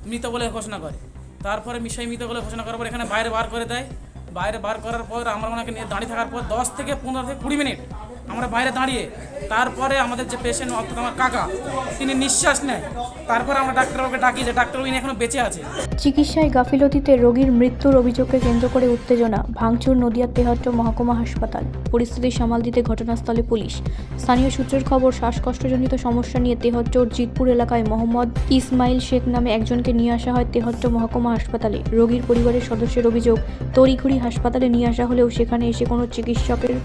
মৃত বলে ঘোষণা করে। তারপরে মিশাই মৃত বলে ঘোষণা করার পর এখানে বাইরে বার করে দেয়। বাইরে বার করার পর আমরা ওনাকে নিয়ে দাঁড়িয়ে থাকার পর 10 থেকে 15 থেকে 20 মিনিট আমরা বাইরে দাঁড়িয়ে, তারপরে আমাদের যে পেশেন্ট অর্থাৎ আমার কাকা তিনি নিঃশ্বাস নেয়। তারপরে আমরা ডাক্তারবাবুকে ডাকি যে ডাক্তারবাবু ইনি এখনো বেঁচে আছে। চিকিৎসায় গাফিলতিতে রোগীর মৃত্যুর অভিযোগকে কেন্দ্র করে উত্তেজনা, ভাঙচুর নদিয়ার তেহট্ট মহকুমা হাসপাতাল। পরিস্থিতি সামাল দিতে ঘটনাস্থলে পুলিশ। স্থানীয় সূত্রের খবর, শ্বাসকষ্টজনিত সমস্যা নিয়ে তেহট্টর জিতপুর এলাকায় মোহাম্মদ ইসমাইল শেখ নামে একজনকে নিয়ে আসা হয় তেহট্ট মহকুমা হাসপাতালে। রোগীর পরিবারের সদস্যের অভিযোগ, তড়িঘড়ি হাসপাতালে নিয়ে আসা হলেও সেখানে এসে কোনো চিকিৎসকের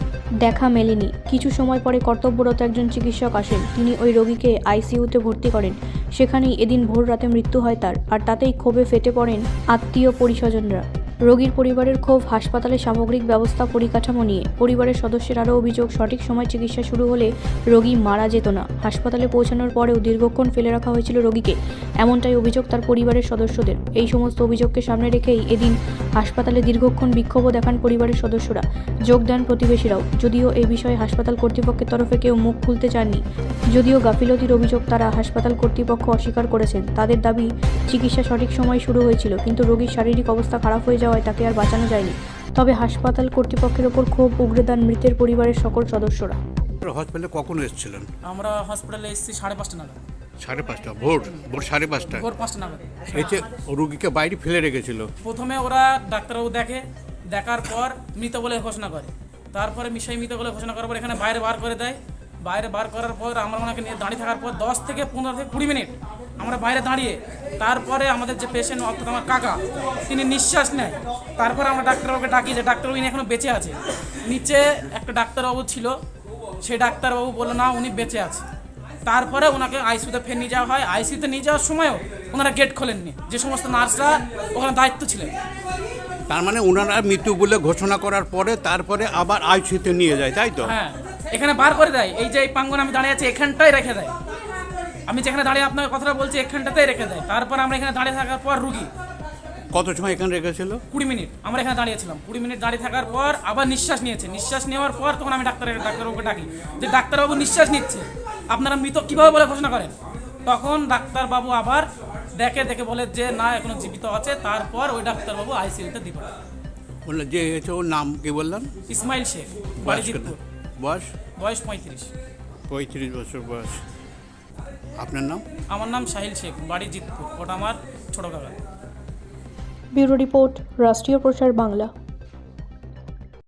দেখা মেলেনি। কিছু সময় পরে কর্তব্যরত একজন চিকিৎসক আসেন। তিনি ওই রোগীকে আইসিইউতে ভর্তি করেন। সেখানেই এদিন ভোর রাতে মৃত্যু হয় তার। আর তাতেই ক্ষোভে ফেটে পড়েন আত্মীয় পরিস্বজনরা। রোগীর পরিবারের ক্ষোভ হাসপাতালে সামগ্রিক ব্যবস্থা পরিকাঠামো নিয়ে। পরিবারের সদস্যের আরও অভিযোগ, সঠিক সময় চিকিৎসা শুরু হলে রোগী মারা যেত না। হাসপাতালে পৌঁছানোর পরেও দীর্ঘক্ষণ ফেলে রাখা হয়েছিল রোগীকে, এমনটাই অভিযোগ তার পরিবারের সদস্যদের। এই সমস্ত অভিযোগকে সামনে রেখেই এদিন হাসপাতালে দীর্ঘক্ষণ বিক্ষোভও দেখান পরিবারের সদস্যরা। যোগ দেন প্রতিবেশীরাও। যদিও এই বিষয়ে হাসপাতাল কর্তৃপক্ষের তরফে কেউ মুখ খুলতে চাননি। যদিও গাফিলতির অভিযোগ তারা হাসপাতাল কর্তৃপক্ষ অস্বীকার করেছেন। তাদের দাবি, চিকিৎসা সঠিক সময় শুরু হয়েছিল, কিন্তু রোগীর শারীরিক অবস্থা খারাপ হয়ে যাওয়ায় তাকে আর বাঁচানো যায়নি। তবে হাসপাতাল কর্তৃপক্ষের ওপর ক্ষোভ উগরে দেন মৃতের পরিবারের সকল সদস্যরা। হসপিটালে কখন এসেছিলেন? আমরা হসপিটালে এসেছি 5:30 নাগাদ। 5:30 ভোর 5:30 ভোর 5টা নাগাদ। এতে রুগীকে বাইরে ফেলে রেখেছিল। প্রথমে ওরা ডাক্তারবাবু দেখার পর মৃত বলে ঘোষণা করে। তারপরে মিশাই মৃত বলে ঘোষণা করার পর এখানে বাইরে বার করে দেয়। বাইরে বার করার পর আমরা ওনাকে নিয়ে দাঁড়িয়ে থাকার পর 10 থেকে 15 থেকে 20 মিনিট আমরা বাইরে দাঁড়িয়ে, তারপরে আমাদের যে পেশেন্ট অর্থাৎ আমার কাকা তিনি নিঃশ্বাস নেয়। তারপরে আমরা ডাক্তারবাবুকে ডাকি যে ডাক্তারবাবু ইনি এখনো বেঁচে আছে। নিচে একটা ডাক্তারবাবু ছিল, সেই ডাক্তারবাবু বললো না উনি বেঁচে আছে। তারপরে ওনাকে আইসিইউতে ফের নিয়ে যাওয়া হয়। আইসিইউতে নিয়ে যাওয়ার সময়ও ওনারা গেট খোলেননি, যে সমস্ত নার্সরা ওখানে দায়িত্ব ছিলেন। তার মানে ওনারা মৃত্যু বলে ঘোষণা করার পরে তারপরে আবার আইসিইউতে নিয়ে যায়, তাই তো? হ্যাঁ, এখানে বার করে দেয়। এই যে এই প্রাঙ্গণে আমি দাঁড়িয়ে আছি এখানটাই রেখে দেয়। আমি যেখানে দাঁড়িয়ে আপনার কথাটা বলছি এখানটাতেই রেখে দেয়। তারপর আমরা এখানে দাঁড়িয়ে থাকার পর রুগী কত সময় এখানে রেখেছিল? 20 মিনিট আমরা এখানে দাঁড়িয়েছিলাম। 20 মিনিট দাঁড়িয়ে থাকার পর আবার নিঃশ্বাস নিয়েছে। নিঃশ্বাস নেওয়ার পর তখন আমি ডাক্তারবাবুকে ডাকি যে ডাক্তারবাবু নিঃশ্বাস নিচ্ছে, আপনারা মৃত কীভাবে বলে ঘোষণা করেন? তখন ডাক্তারবাবু আবার দেখে বলে যে না এখনো জীবিত আছে। তারপর ওই ডাক্তারবাবু আইসিইউতে দিল। বললেন যে হচ্ছে ওর নাম কি বললেন? ইসমাইল শেখ, বাড়ি জিতপুর। বয়স 35। 35 বছর বয়স। আপনার নাম? আমার নাম সাহিল শেখ, বাড়ি জিতপুর। ওটা আমার ছোট কাকা। ব্যুরো রিপোর্ট, রাষ্ট্রীয় প্রচার বাংলা।